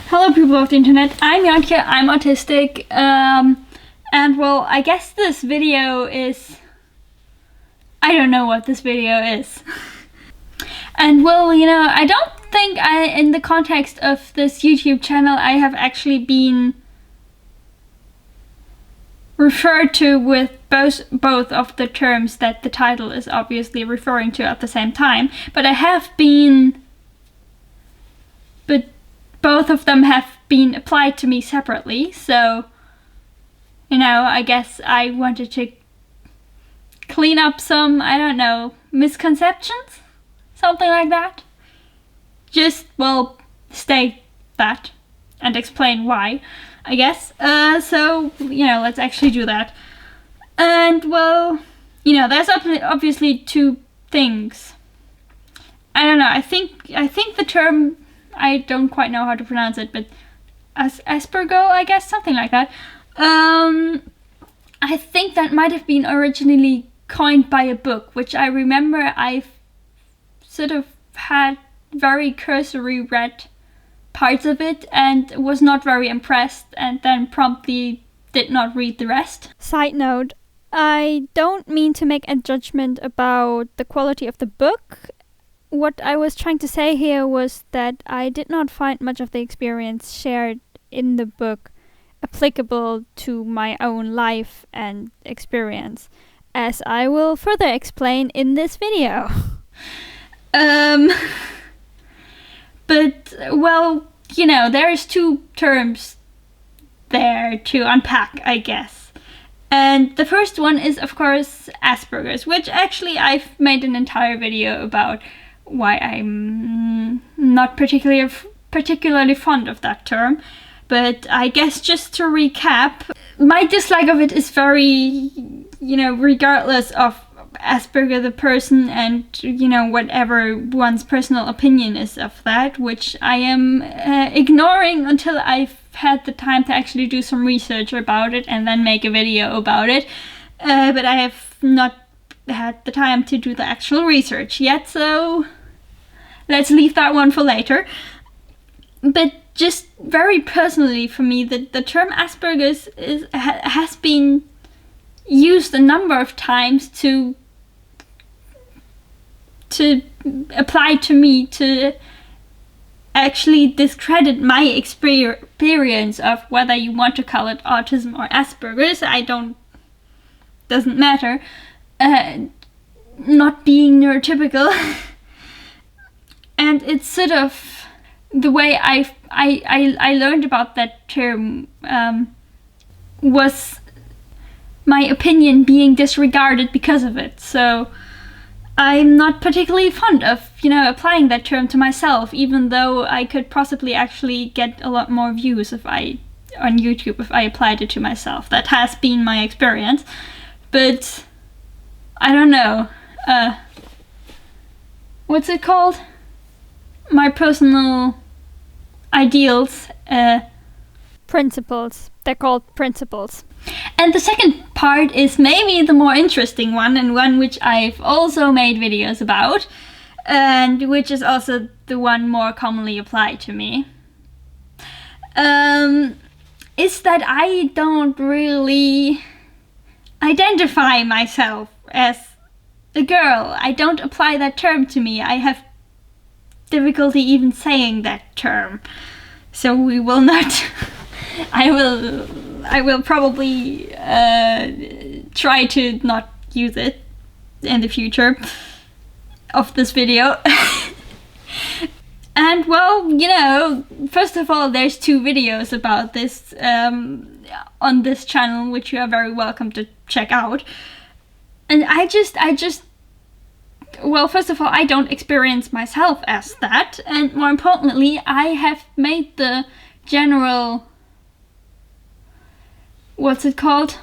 Hello people of the internet, I'm Jontje, I'm autistic, and well, I guess this video is... I don't know what this video is. And well, I don't think in the context of this YouTube channel, I have actually been referred to with both of the terms that the title is obviously referring to at the same time, but I have been... both of them have been applied to me separately, so, I guess I wanted to clean up some, I don't know, misconceptions? Something like that. Just, well, state that and explain why, I guess. So, let's actually do that. And, well, there's obviously two things. I don't know, I think the term... I don't quite know how to pronounce it, but Aspergirl, I guess, something like that. I think that might have been originally coined by a book, which I remember I've sort of had very cursory read parts of it and was not very impressed, and then promptly did not read the rest. Side note, I don't mean to make a judgment about the quality of the book. What I was trying to say here was that I did not find much of the experience shared in the book applicable to my own life and experience, as I will further explain in this video. But, well, there's two terms there to unpack, I guess. And the first one is, of course, Asperger's, which actually I've made an entire video about why I'm not particularly fond of that term. But I guess just to recap, my dislike of it is very, regardless of Asperger the person and, whatever one's personal opinion is of that, which I am ignoring until I've had the time to actually do some research about it and then make a video about it. But I have not had the time to do the actual research yet, so let's leave that one for later. But just very personally for me, the term Asperger's has been used a number of times to apply to me to actually discredit my experience of whether you want to call it autism or Asperger's. Doesn't matter. Not being neurotypical. And it's sort of the way I learned about that term was my opinion being disregarded because of it. So I'm not particularly fond of, applying that term to myself, even though I could possibly actually get a lot more views on YouTube if I applied it to myself. That has been my experience. But I don't know. What's it called? My personal ideals. Principles. They're called principles. And the second part is maybe the more interesting one, and one which I've also made videos about, and which is also the one more commonly applied to me, is that I don't really identify myself as a girl. I don't apply that term to me. I have difficulty even saying that term. So we will not... I will probably try to not use it in the future of this video. And well, first of all, there's two videos about this on this channel, which you are very welcome to check out. And I just well, first of all, I don't experience myself as that, and more importantly, I have made the general, what's it called?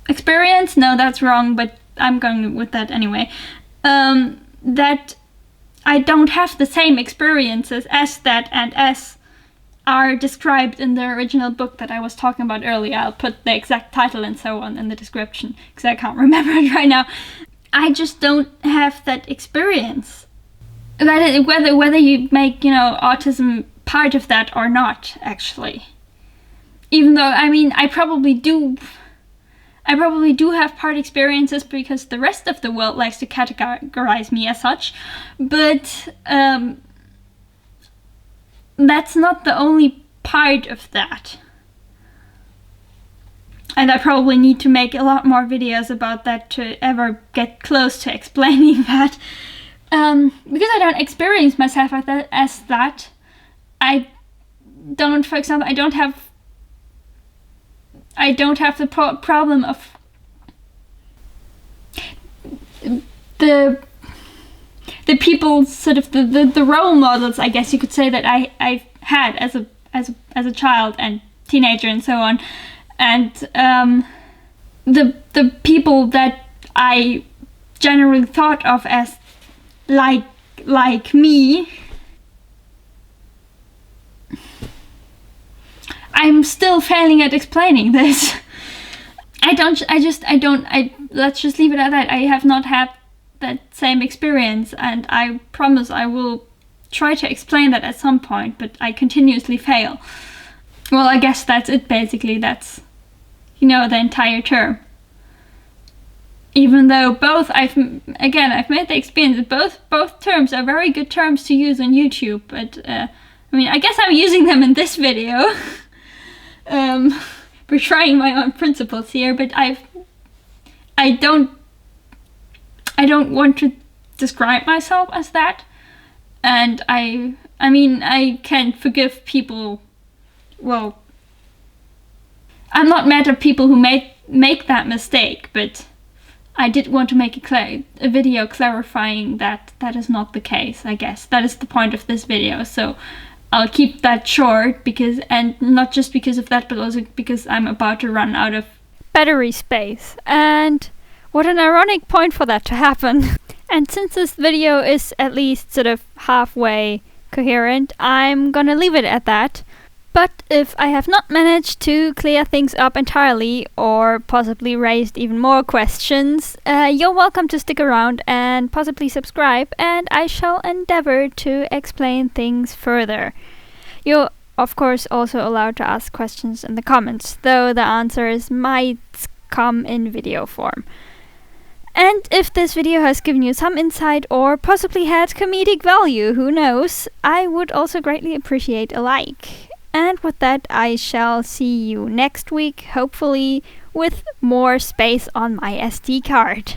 Experience? No, that's wrong, but I'm going with that anyway. That I don't have the same experiences as that and as are described in the original book that I was talking about earlier. I'll put the exact title and so on in the description, because I can't remember it right now. I just don't have that experience. whether you make, autism part of that or not, actually. Even though, I probably do have part experiences because the rest of the world likes to categorize me as such, but that's not the only part of that. And I probably need to make a lot more videos about that to ever get close to explaining that. Because I don't experience myself as that. I don't, for example, I don't have the problem of the people, sort of the role models, I guess you could say, that I've had as a child and teenager and so on, and the people that I generally thought of as like me. I'm still failing at explaining this. Let's just leave it at that. I have not had that same experience, and I promise I will try to explain that at some point, but I continuously fail. Well, I guess that's it, basically. That's, the entire term. Even though I've made the experience that both terms are very good terms to use on YouTube, but I guess I'm using them in this video. We're trying my own principles here, but I don't want to describe myself as that, and I can forgive people. Well, I'm not mad at people who make that mistake, but I did want to make a video clarifying that is not the case. I guess that is the point of this video, so I'll keep that short, and not just because of that, but also because I'm about to run out of battery space. And what an ironic point for that to happen. And since this video is at least sort of halfway coherent, I'm gonna leave it at that. But if I have not managed to clear things up entirely, or possibly raised even more questions, you're welcome to stick around and possibly subscribe, and I shall endeavor to explain things further. You're of course also allowed to ask questions in the comments, though the answers might come in video form. And if this video has given you some insight or possibly had comedic value, who knows, I would also greatly appreciate a like. And with that, I shall see you next week, hopefully with more space on my SD card.